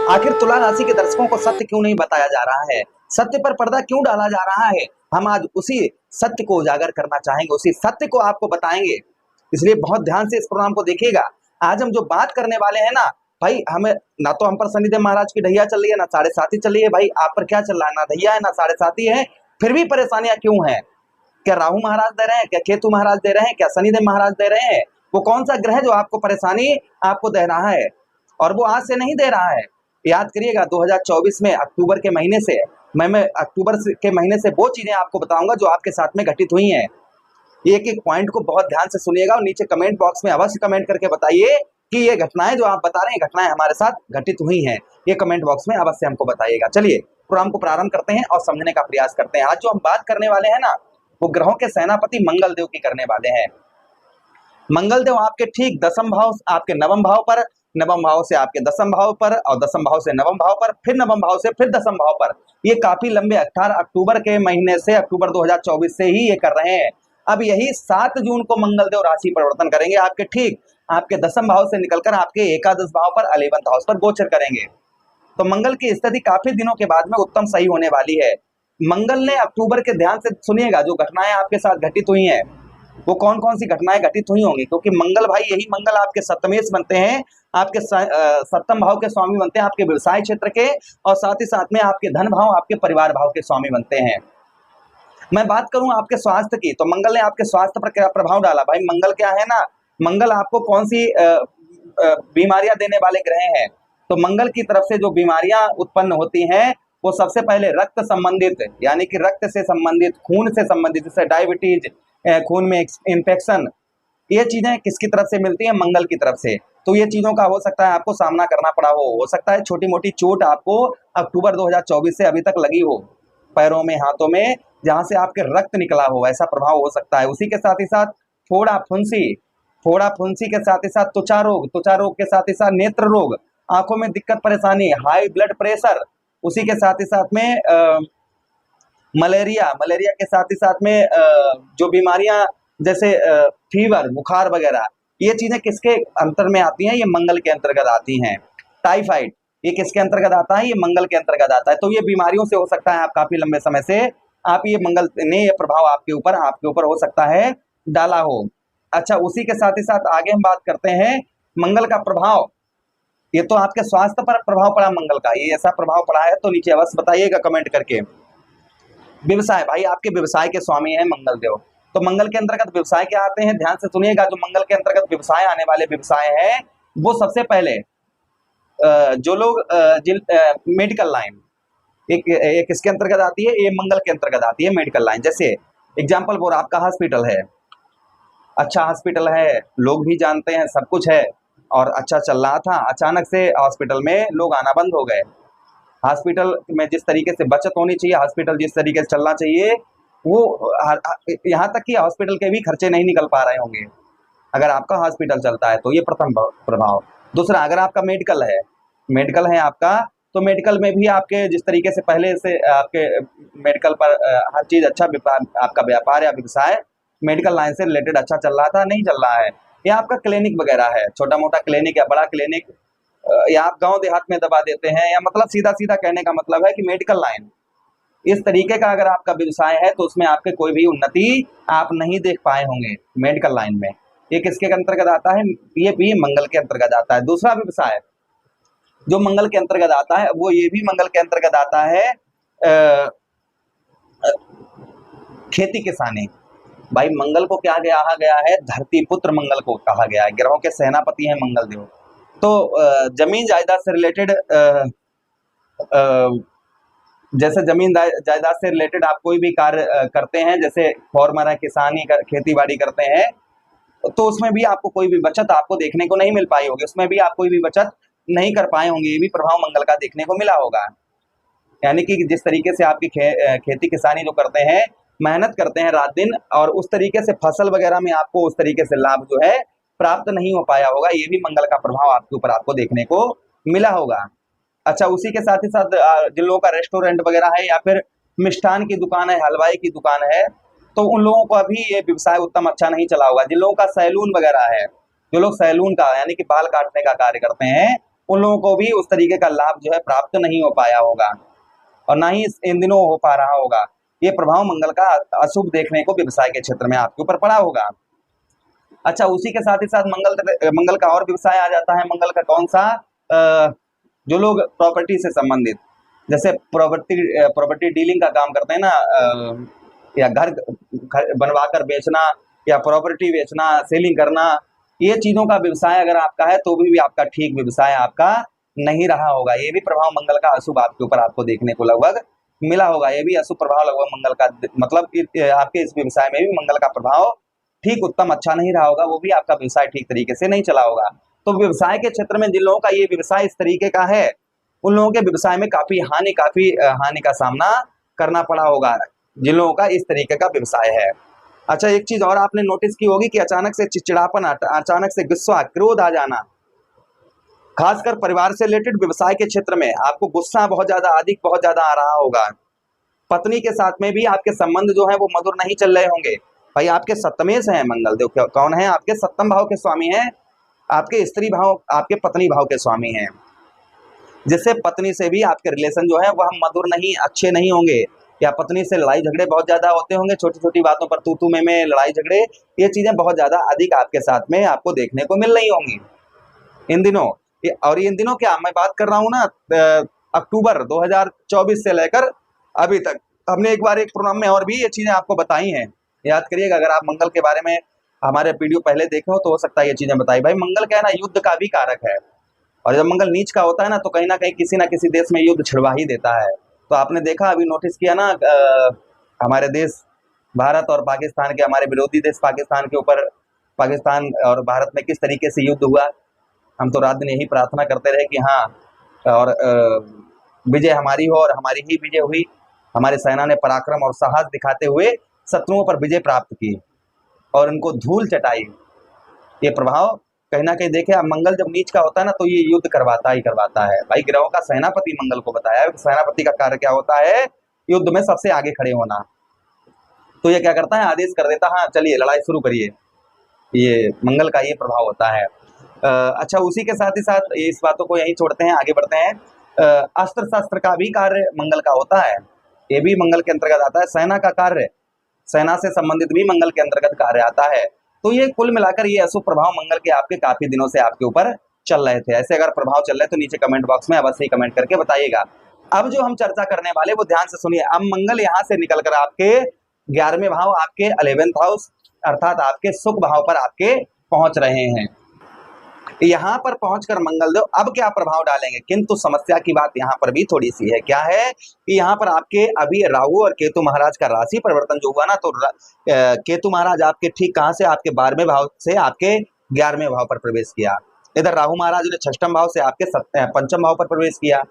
आखिर तुला राशि के दर्शकों को सत्य क्यों नहीं बताया जा रहा है, सत्य पर पर्दा क्यों डाला जा रहा है। हम आज उसी सत्य को उजागर करना चाहेंगे, उसी सत्य को आपको बताएंगे, इसलिए बहुत ध्यान से इस प्रोग्राम को देखिएगा। आज हम जो बात करने वाले हैं ना भाई, हमें ना तो हम पर शनिदेव महाराज की ढैया चल रही है, ना साढ़े साथी चल रही है। भाई आप पर क्या चल रहा है, ना ढैया है ना साढ़े साथी है, फिर भी परेशानियां क्यों हैं। क्या राहु महाराज दे रहे हैं, क्या केतु महाराज दे रहे हैं, क्या शनिदेव महाराज दे रहे हैं। वो कौन सा ग्रह जो आपको परेशानी आपको दे रहा है, और वो आज से नहीं दे रहा है। याद करिएगा 2024 में अक्टूबर के महीने से मैं अक्टूबर के महीने से वो चीजें आपको बताऊंगा जो आपके साथ में घटित हुई हैं। एक एक पॉइंट को बहुत ध्यान से सुनिएगा और नीचे कमेंट बॉक्स में अवश्य कमेंट करके बताइए कि ये घटनाएं जो आप बता रहे हैं घटनाएं हमारे साथ घटित हुई हैं। ये कमेंट बॉक्स में अवश्य हमको बताइएगा। चलिए प्रोग्राम को प्रारंभ करते हैं और समझने का प्रयास करते हैं। आज जो हम बात करने वाले हैं ना, वो ग्रहों के सेनापति मंगल देव की करने वाले हैं। मंगल देव आपके ठीक दसम भाव, आपके नवम भाव पर, नवम भाव से आपके दसम भाव पर, और दसम भाव से नवम भाव पर, फिर नवम भाव से फिर दसम भाव पर। ये काफी लंबे 18 अक्टूबर के महीने से, अक्टूबर 2024 से ही ये कर रहे हैं। अब यही 7 जून को मंगल देव राशि परिवर्तन करेंगे, आपके ठीक आपके दसम भाव से निकलकर आपके एकादश भाव पर, 11th हाउस पर गोचर करेंगे। तो मंगल की स्थिति काफी दिनों के बाद में उत्तम सही होने वाली है। मंगल ने अक्टूबर के, ध्यान से सुनिएगा, जो घटनाएं आपके साथ घटित हुई हैं वो कौन कौन सी घटनाएं घटित हुई होंगी, क्योंकि मंगल भाई, यही मंगल आपके सप्तमेश बनते हैं, आपके सप्तम भाव के स्वामी बनते हैं, आपके व्यवसाय क्षेत्र के, और साथ ही साथ में आपके धन भाव, आपके परिवार भाव के स्वामी बनते हैं। मैं बात करूं आपके स्वास्थ्य की, तो मंगल ने आपके स्वास्थ्य पर क्या प्रभाव डाला। भाई मंगल क्या है ना, मंगल आपको कौन सी बीमारियां देने वाले ग्रह हैं। तो मंगल की तरफ से जो बीमारियां उत्पन्न होती हैं वो सबसे पहले रक्त संबंधित, यानी कि रक्त से संबंधित, खून से संबंधित, जैसे डायबिटीज, खून में इन्फेक्शन, ये चीजें किसकी तरफ से मिलती हैं, मंगल की तरफ से। तो ये चीजों का हो सकता है आपको सामना करना पड़ा हो सकता है छोटी मोटी चोट आपको अक्टूबर 2024 से अभी तक लगी हो, पैरों में, हाथों में, जहां से आपके रक्त निकला हो, ऐसा प्रभाव हो सकता है। उसी के साथ ही साथ फोड़ा फुंसी के साथ ही साथ त्वचा रोग के साथ ही साथ नेत्र रोग, आंखों में दिक्कत परेशानी, हाई ब्लड प्रेशर, उसी के साथ ही साथ में मलेरिया के साथ ही साथ में जो बीमारियां जैसे फीवर, बुखार वगैरह, ये चीजें किसके अंतर में आती हैं, ये मंगल के अंतर्गत आती हैं। टाइफाइड, ये किसके अंतर्गत आता है, ये मंगल के अंतर्गत आता है। तो ये बीमारियों से हो सकता है आप काफी लंबे समय से आप, ये मंगल ने ये प्रभाव आपके ऊपर हो सकता है डाला हो। अच्छा, उसी के साथ ही साथ आगे हम बात करते हैं मंगल का प्रभाव। ये तो आपके स्वास्थ्य पर प्रभाव पड़ा मंगल का, ये ऐसा प्रभाव पड़ा है तो नीचे अवश्य बताइएगा कमेंट करके। व्यवसाय, भाई आपके व्यवसाय के स्वामी है मंगल देव, तो मंगल के अंतर्गत व्यवसाय क्या आते हैं, ध्यान से सुनिएगा। जो मंगल के अंतर्गत व्यवसाय आने वाले व्यवसाय हैं वो सबसे पहले जो लोग मेडिकल लाइन, एक इसके अंतर्गत आती है, ये मंगल के अंतर्गत आती है मेडिकल लाइन। जैसे एग्जाम्पल फॉर, आपका हॉस्पिटल है, अच्छा हॉस्पिटल है, लोग भी जानते हैं, सब कुछ है और अच्छा चल रहा था, अचानक से हॉस्पिटल में लोग आना बंद हो गए। हॉस्पिटल में जिस तरीके से बचत होनी चाहिए, हॉस्पिटल जिस तरीके से चलना चाहिए, वो यहाँ तक कि हॉस्पिटल के भी खर्चे नहीं निकल पा रहे होंगे अगर आपका हॉस्पिटल चलता है। तो ये प्रथम प्रभाव। दूसरा, अगर आपका मेडिकल है आपका, तो मेडिकल में भी आपके जिस तरीके से पहले से आपके मेडिकल पर हर चीज अच्छा, आपका व्यापार या व्यवसाय मेडिकल लाइन से रिलेटेड अच्छा चल रहा था, नहीं चल रहा है, या आपका क्लिनिक वगैरह है, छोटा मोटा क्लिनिक या बड़ा क्लिनिक, या आप गांव देहात में दबा देते हैं, या मतलब सीधा सीधा कहने का मतलब है कि मेडिकल लाइन, इस तरीके का अगर आपका व्यवसाय है तो उसमें आपके कोई भी उन्नति आप नहीं देख पाए होंगे मेडिकल लाइन में। ये किसके अंतर्गत आता है, ये भी मंगल के अंतर्गत आता है। दूसरा व्यवसाय जो मंगल के अंतर्गत आता है वो ये भी मंगल के अंतर्गत आता है खेती किसानी। भाई मंगल को क्या कहा गया है, धरती पुत्र मंगल को कहा गया है, ग्रहों के सेनापति हैं मंगल देव। तो जमीन जायदाद से रिलेटेड, जैसे जमीन जायदाद से रिलेटेड आप कोई भी कार्य करते हैं, जैसे फॉर्मर है, किसानी खेती बाड़ी करते हैं, तो उसमें भी आपको कोई भी बचत आपको देखने को नहीं मिल पाई होगी, उसमें भी आप कोई भी बचत नहीं कर पाए होंगे, ये भी प्रभाव मंगल का देखने को मिला होगा। यानी कि जिस तरीके से आपकी खेती किसानी जो करते हैं, मेहनत करते हैं रात दिन, और उस तरीके से फसल वगैरह में आपको उस तरीके से लाभ जो है प्राप्त नहीं हो पाया होगा, ये भी मंगल का प्रभाव आपके ऊपर आपको देखने को मिला होगा। अच्छा, उसी के साथ ही साथ जिन लोगों का रेस्टोरेंट वगैरह है, या फिर मिष्ठान की दुकान है, हलवाई की दुकान है, तो उन लोगों का भी ये व्यवसाय उत्तम अच्छा नहीं चला होगा। जिन लोगों का सैलून वगैरह है, जो लोग सैलून का यानी कि बाल काटने का कार्य करते हैं, उन लोगों को भी उस तरीके का लाभ जो है प्राप्त नहीं हो पाया होगा और ना ही इन दिनों हो पा रहा होगा। ये प्रभाव मंगल का अशुभ देखने को व्यवसाय के क्षेत्र में आपके ऊपर पड़ा होगा। अच्छा, उसी के साथ ही साथ मंगल का और व्यवसाय आ जाता है। मंगल का कौन सा? जो लोग प्रॉपर्टी से संबंधित, जैसे प्रॉपर्टी डीलिंग का काम करते हैं ना, या घर बनवा कर बेचना या प्रॉपर्टी बेचना, सेलिंग करना, ये चीजों का व्यवसाय अगर आपका है तो भी आपका ठीक व्यवसाय आपका नहीं रहा होगा। ये भी प्रभाव मंगल का अशुभ आपके ऊपर आपको देखने को लगभग मिला होगा। ये भी अशुभ प्रभाव लगभग मंगल का, मतलब आपके इस व्यवसाय में भी मंगल का प्रभाव ठीक उत्तम अच्छा नहीं रहा होगा, वो भी आपका व्यवसाय ठीक तरीके से नहीं चला होगा। तो व्यवसाय के क्षेत्र में जिन लोगों का ये व्यवसाय इस तरीके का है, उन लोगों के व्यवसाय में काफी हानि का सामना करना पड़ा होगा, जिन लोगों का इस तरीके का व्यवसाय है। अच्छा, एक चीज और आपने नोटिस की होगी कि अचानक से चिड़चिड़ापन, अचानक से गुस्सा, क्रोध आ जाना, खासकर परिवार से रिलेटेड व्यवसाय के क्षेत्र में आपको गुस्सा बहुत ज्यादा आ रहा होगा। पत्नी के साथ में भी आपके संबंध जो है वो मधुर नहीं चल रहे होंगे। भाई आपके सप्तमेश है मंगल देव, कौन है? आपके सप्तम भाव के स्वामी हैं, आपके स्त्री भाव, आपके पत्नी भाव के स्वामी हैं, जिससे पत्नी से भी आपके रिलेशन जो है वह मधुर नहीं, अच्छे नहीं होंगे, या पत्नी से लड़ाई झगड़े बहुत ज्यादा होते होंगे, छोटी छोटी बातों पर तू तू में लड़ाई झगड़े, ये चीजें बहुत ज्यादा अधिक आपके साथ में आपको देखने को मिल रही होंगी इन दिनों। और इन दिनों क्या मैं बात कर रहा हूँ ना, अक्टूबर 2024 से लेकर अभी तक हमने एक बार एक प्रोग्राम में और भी ये चीजें आपको बताई हैं, याद करिएगा। अगर आप मंगल के बारे में हमारे वीडियो पहले देखे हो तो हो सकता है ये चीजें बताई। भाई मंगल क्या है ना, युद्ध का भी कारक है, और जब मंगल नीच का होता है ना तो कहीं ना कहीं किसी ना किसी देश में युद्ध छिड़वा ही देता है। तो आपने देखा, अभी नोटिस किया ना, हमारे देश भारत और पाकिस्तान के, हमारे विरोधी देश पाकिस्तान के ऊपर, पाकिस्तान और भारत में किस तरीके से युद्ध हुआ। हम तो रात दिन यही प्रार्थना करते रहे कि हाँ और विजय हमारी हो, और हमारी ही विजय हुई। हमारे सेना ने पराक्रम और साहस दिखाते हुए शत्रुओं पर विजय प्राप्त की और उनको धूल चटाई। ये प्रभाव कहीं ना कहीं देखे, अब मंगल जब नीच का होता है ना तो ये युद्ध करवाता ही करवाता है। भाई ग्रहों का सेनापति मंगल को बताया है, सेनापति का कार्य क्या होता है? युद्ध में सबसे आगे खड़े होना। तो ये क्या करता है? आदेश कर देता, हाँ चलिए लड़ाई शुरू करिए। ये मंगल का ये प्रभाव होता है। अच्छा, उसी के साथ ही साथ इस बातों को यहीं छोड़ते हैं, आगे बढ़ते हैं। अस्त्र शस्त्र का भी कार्य मंगल का होता है, ये भी मंगल के अंतर्गत आता है। सेना का कार्य, सेना से संबंधित भी मंगल के अंतर्गत कार्य आता है। तो ये कुल मिलाकर ये अशुभ प्रभाव मंगल के आपके काफी दिनों से आपके ऊपर चल रहे थे। ऐसे अगर प्रभाव चल रहे तो नीचे कमेंट बॉक्स में अवश्य ही कमेंट करके बताइएगा। अब जो हम चर्चा करने वाले वो ध्यान से सुनिए। अब मंगल यहाँ से निकलकर आपके 11वें भाव, आपके 11th हाउस अर्थात आपके सुख भाव पर आपके पहुंच रहे हैं। यहाँ पर पहुंचकर मंगल देव अब क्या प्रभाव डालेंगे, किंतु समस्या की बात यहाँ पर भी थोड़ी सी है। क्या है कि यहाँ पर आपके अभी राहु और केतु महाराज का राशि परिवर्तन जो हुआ ना, तो केतु महाराज आपके ठीक कहाँ से, आपके 12वें भाव से आपके 11वें भाव पर प्रवेश किया। इधर राहु महाराज ने 6ठम भाव से आपके 5म भाव पर प्रवेश किया।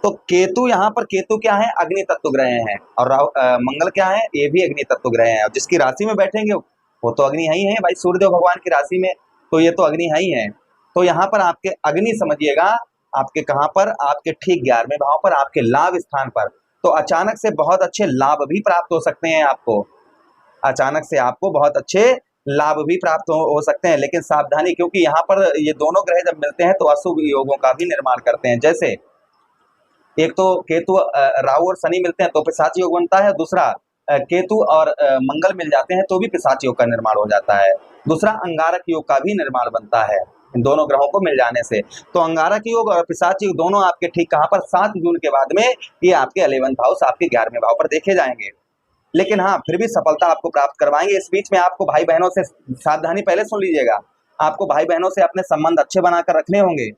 तो केतु यहाँ पर, केतु क्या है? अग्नि तत्व ग्रह हैं, और मंगल क्या है? ये भी अग्नि तत्व ग्रह हैं। जिसकी राशि में बैठेंगे वो तो अग्नि ही है भाई, सूर्यदेव भगवान की राशि में तो ये तो अग्नि है ही है। तो यहाँ पर आपके अग्नि समझिएगा, आपके कहाँ पर? आपके ठीक 11वें भाव पर, आपके लाभ स्थान पर। तो अचानक से बहुत अच्छे लाभ भी प्राप्त हो सकते हैं आपको, अचानक से आपको बहुत अच्छे लाभ भी प्राप्त हो सकते हैं। लेकिन सावधानी, क्योंकि यहाँ पर ये दोनों ग्रह जब मिलते हैं तो अशुभ योगों का भी निर्माण करते हैं। जैसे एक तो केतु राहु और शनि मिलते हैं तो पिशाच योग बनता है, दूसरा केतु और मंगल मिल जाते हैं तो भी पिशाच योग का निर्माण हो जाता है, दूसरा अंगारक योग का भी निर्माण बनता है इन दोनों ग्रहों को मिल जाने से। तो अंगारक योग और पिशाच योग दोनों आपके ठीक कहाँ पर? 7 जून के बाद में ये आपके 11th हाउस, आपके 11वें भाव पर देखे जाएंगे। लेकिन हाँ, फिर भी सफलता आपको प्राप्त करवाएंगे। इस बीच में आपको भाई बहनों से सावधानी, पहले सुन लीजिएगा, आपको भाई बहनों से अपने संबंध अच्छे बनाकर रखने होंगे।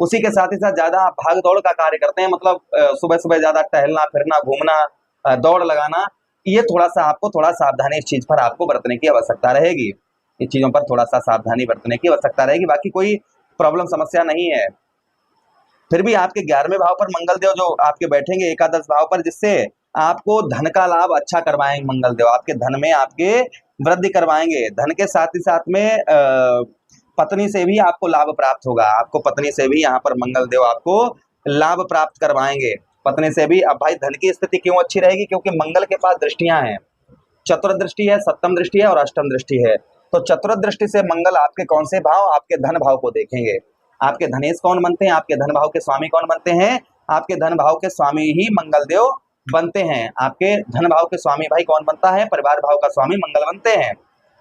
उसी के साथ ही साथ ज्यादा आप भाग दौड़ का कार्य करते हैं, मतलब सुबह सुबह ज्यादा टहलना फिरना, घूमना, दौड़ लगाना, ये थोड़ा सा आपको थोड़ा सावधानी इस चीज पर आपको बरतने की आवश्यकता रहेगी। इन चीजों पर थोड़ा सा सावधानी बरतने की आवश्यकता रहेगी, बाकी कोई प्रॉब्लम समस्या नहीं है। फिर भी आपके 11वें भाव पर मंगल देव जो आपके बैठेंगे एकादश भाव पर, जिससे आपको धन का लाभ अच्छा करवाएंगे। मंगल देव आपके धन में आपके वृद्धि करवाएंगे। धन के साथ ही साथ में पत्नी से भी आपको लाभ प्राप्त होगा। आपको पत्नी से भी यहाँ पर मंगल देव आपको लाभ प्राप्त करवाएंगे, पत्नी से भी। अब भाई धन की स्थिति क्यों अच्छी रहेगी? क्योंकि मंगल के पास दृष्टियां हैं, चतुर्दृष्टि है, सप्तम दृष्टि है और अष्टम दृष्टि है। तो चतुर्दृष्टि से मंगल आपके कौन से भाव? आपके धन भाव को देखेंगे। आपके धनेश कौन बनते हैं? आपके धन भाव के स्वामी कौन बनते हैं? आपके धन भाव के स्वामी ही मंगल देव बनते हैं। आपके धन भाव के स्वामी भाई कौन बनता है? परिवार भाव का स्वामी मंगल बनते हैं,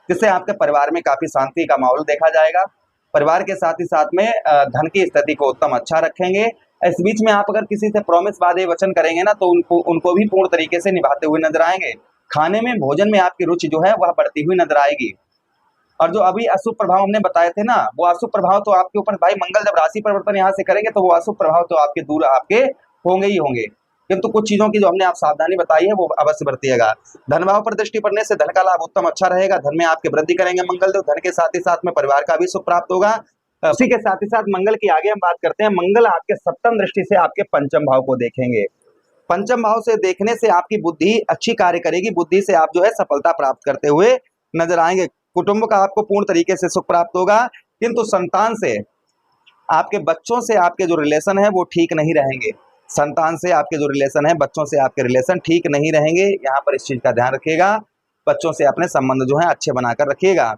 जिससे आपके परिवार में काफी शांति का माहौल देखा जाएगा। परिवार के साथ ही साथ में धन की स्थिति को उत्तम अच्छा रखेंगे। इस बीच में आप अगर किसी से प्रॉमिस वादे वचन करेंगे ना, तो उनको भी पूर्ण तरीके से निभाते हुए नजर आएंगे। खाने में भोजन में आपकी रुचि जो है वह बढ़ती हुई नजर आएगी। और जो अभी अशुभ प्रभाव हमने बताए थे ना, वो अशुभ प्रभाव तो आपके ऊपर भाई मंगल जब राशि परिवर्तन यहाँ से करेंगे तो वो अशुभ प्रभाव तो आपके दूर आपके होंगे ही होंगे, किंतु कुछ चीजों की जो हमने आप सावधानी बताई है वो अवश्य बरतिएगा। धन भाव पर दृष्टि पड़ने से धन का लाभ उत्तम अच्छा रहेगा। धन में आपके वृद्धि करेंगे मंगल देव। धन के साथ ही साथ में परिवार का भी सुख प्राप्त होगा। उसी के साथ ही साथ मंगल की आगे हम बात करते हैं। मंगल आपके सप्तम दृष्टि से आपके पंचम भाव को देखेंगे। पंचम भाव से देखने से आपकी बुद्धि अच्छी कार्य करेगी। बुद्धि से आप जो है सफलता प्राप्त करते हुए नजर आएंगे। कुटुंब का आपको पूर्ण तरीके से सुख प्राप्त होगा, किंतु संतान से, आपके बच्चों से आपके जो रिलेशन है वो ठीक नहीं रहेंगे। संतान से आपके जो रिलेशन है, बच्चों से आपके रिलेशन ठीक नहीं रहेंगे। यहाँ पर इस चीज का ध्यान रखिएगा। बच्चों से अपने संबंध जो है अच्छे बनाकर रखिएगा।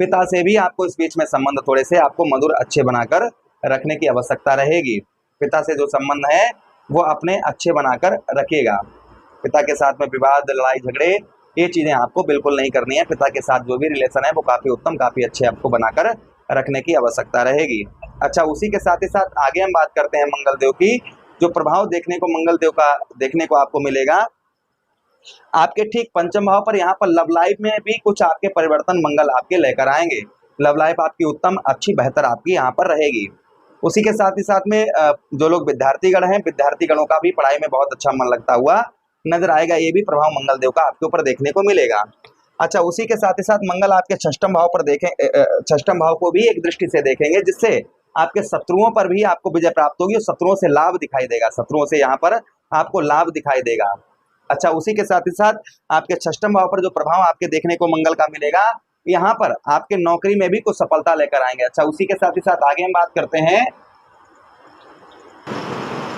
पिता से भी आपको इस बीच में संबंध थोड़े से आपको मधुर अच्छे बनाकर रखने की आवश्यकता रहेगी। पिता से जो संबंध है वो अपने अच्छे बनाकर रखिएगा। पिता के साथ में विवाद, लड़ाई झगड़े, ये चीजें आपको बिल्कुल नहीं करनी है। पिता के साथ जो भी रिलेशन है वो काफी उत्तम, काफी अच्छे आपको बनाकर रखने की आवश्यकता रहेगी। अच्छा, उसी के साथ ही साथ आगे हम बात करते हैं मंगल देव की। जो प्रभाव देखने को मंगल देव का देखने को आपको मिलेगा आपके ठीक पंचम भाव पर, यहाँ पर लव लाइफ में भी कुछ आपके परिवर्तन मंगल आपके लेकर आएंगे। लव लाइफ आपकी उत्तम, अच्छी, बेहतर आपकी यहाँ पर रहेगी। उसी के साथ ही साथ में जो लोग विद्यार्थीगण हैं, विद्यार्थीगणों का भी पढ़ाई में बहुत अच्छा मन लगता हुआ नजर आएगा। ये भी प्रभाव मंगल देव का आपके ऊपर देखने को मिलेगा। अच्छा, उसी के साथ ही साथ मंगल आपके षष्ठम भाव पर देखें, षष्ठम भाव को भी एक दृष्टि से देखेंगे, जिससे आपके शत्रुओं पर भी आपको विजय प्राप्त होगी और शत्रुओं से लाभ दिखाई देगा। शत्रुओं से यहाँ पर आपको लाभ दिखाई देगा। अच्छा, उसी के साथ ही साथ आपके षष्ठम भाव पर जो प्रभाव आपके देखने को मंगल का मिलेगा, यहाँ पर आपके नौकरी में भी कुछ सफलता लेकर आएंगे। अच्छा, उसी के साथ ही साथ आगे हम बात करते हैं।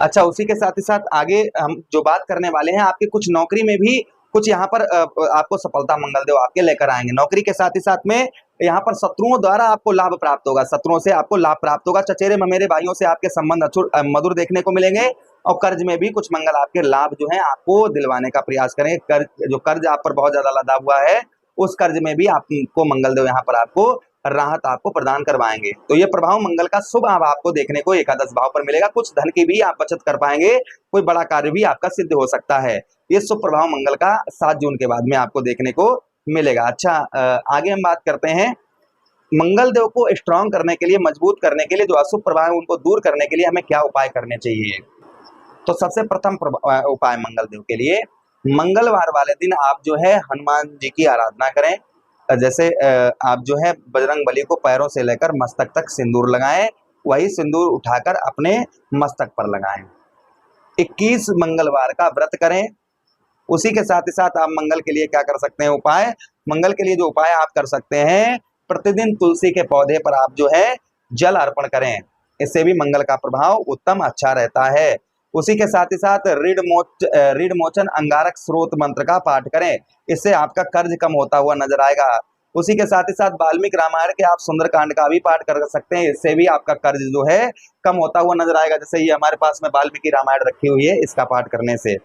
अच्छा, उसी के साथ ही साथ आगे हम जो बात करने वाले हैं, आपके कुछ नौकरी में भी कुछ यहाँ पर आपको सफलता मंगल देव आपके लेकर आएंगे। नौकरी के साथ ही साथ में यहाँ पर शत्रुओं द्वारा आपको लाभ प्राप्त होगा। शत्रुओं से आपको लाभ प्राप्त होगा। चचेरे ममेरे भाइयों से आपके संबंध मधुर देखने को मिलेंगे। और कर्ज में भी कुछ मंगल आपके लाभ जो है आपको दिलवाने का प्रयास करेंगे। जो कर्ज आप पर बहुत ज्यादा लदा हुआ है, उस कर्ज में भी आपको मंगल देव यहाँ पर आपको राहत आपको प्रदान करवाएंगे। तो ये प्रभाव मंगल का शुभ आपको देखने को एकादश भाव पर मिलेगा। कुछ धन की भी आप बचत कर पाएंगे। कोई बड़ा कार्य भी आपका सिद्ध हो सकता है। ये शुभ प्रभाव मंगल का 7 जून के बाद में आपको देखने को मिलेगा। अच्छा, आगे हम बात करते हैं मंगल देव को स्ट्रांग करने के लिए, मजबूत करने के लिए, जो अशुभ प्रभाव है उनको दूर करने के लिए हमें क्या उपाय करने चाहिए। तो सबसे प्रथम उपाय मंगल देव के लिए, मंगलवार वाले दिन आप जो है हनुमान जी की आराधना करें। जैसे आप जो है बजरंग बली को पैरों से लेकर मस्तक तक सिंदूर लगाएं, वही सिंदूर उठाकर अपने मस्तक पर लगाएं। 21 मंगलवार का व्रत करें। उसी के साथ ही साथ आप मंगल के लिए क्या कर सकते हैं उपाय, मंगल के लिए जो उपाय आप कर सकते हैं, प्रतिदिन तुलसी के पौधे पर आप जो है जल अर्पण करें। इससे भी मंगल का प्रभाव उत्तम अच्छा रहता है। उसी के साथ ही साथ ऋण मोचन अंगारक स्रोत मंत्र का पाठ करें। इससे आपका कर्ज कम होता हुआ नजर आएगा। उसी के साथ ही साथ वाल्मीकि रामायण के आप सुंदरकांड का भी पाठ कर सकते हैं। इससे भी आपका कर्ज जो है कम होता हुआ नजर आएगा। जैसे ये हमारे पास में वाल्मीकि रामायण रखी हुई है, इसका पाठ करने से।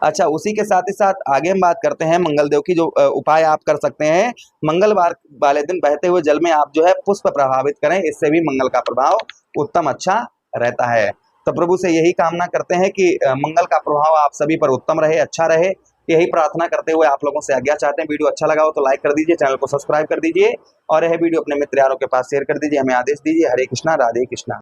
अच्छा, उसी के साथ ही साथ आगे हम बात करते हैं मंगल देव की जो उपाय आप कर सकते हैं। मंगलवार वाले दिन बहते हुए जल में आप जो है पुष्प प्रभावित करें। इससे भी मंगल का प्रभाव उत्तम अच्छा रहता है। तो प्रभु से यही कामना करते हैं कि मंगल का प्रभाव आप सभी पर उत्तम रहे, अच्छा रहे। यही प्रार्थना करते हुए आप लोगों से आज्ञा चाहते हैं। वीडियो अच्छा लगा हो तो लाइक कर दीजिए, चैनल को सब्सक्राइब कर दीजिए और यह वीडियो अपने मित्र यारों के पास शेयर कर दीजिए। हमें आदेश दीजिए। हरे कृष्णा, राधे कृष्णा।